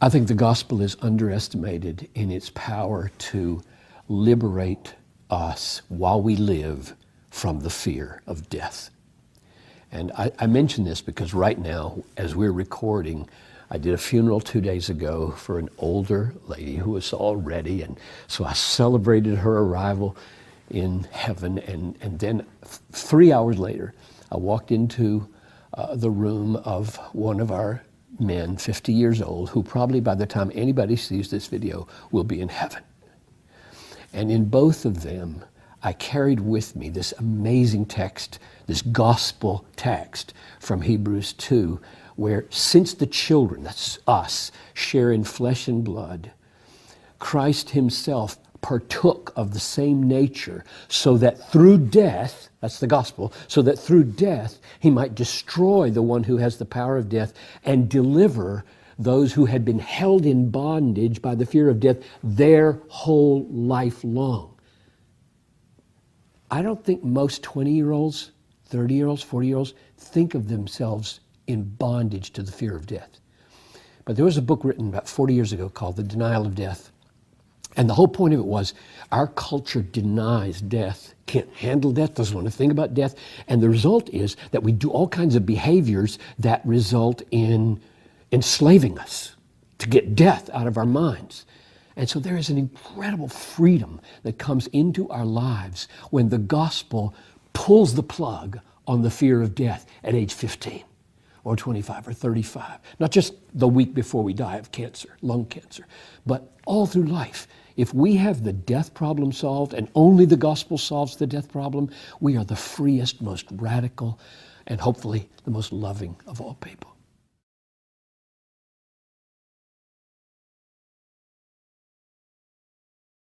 I think the gospel is underestimated in its power to liberate us while we live from the fear of death. And I mention this because right now, as we're recording, I did a funeral 2 days ago for an older lady who was all ready, and so I celebrated her arrival in heaven, and then 3 hours later, I walked into the room of one of our men, 50 years old, who probably by the time anybody sees this video will be in heaven. And in both of them, I carried with me this amazing text, this gospel text from Hebrews 2, where since the children, that's us, share in flesh and blood, Christ himself partook of the same nature so that through death, that's the gospel, so that through death he might destroy the one who has the power of death and deliver those who had been held in bondage by the fear of death their whole life long. I don't think most 20-year-olds, 30-year-olds, 40-year-olds think of themselves in bondage to the fear of death. But there was a book written about 40 years ago called The Denial of Death. And the whole point of it was our culture denies death, can't handle death, doesn't want to think about death. And the result is that we do all kinds of behaviors that result in enslaving us to get death out of our minds. And so there is an incredible freedom that comes into our lives when the gospel pulls the plug on the fear of death at age 15 or 25 or 35. Not just the week before we die of cancer, lung cancer, but all through life. If we have the death problem solved, and only the gospel solves the death problem, we are the freest, most radical, and hopefully the most loving of all people.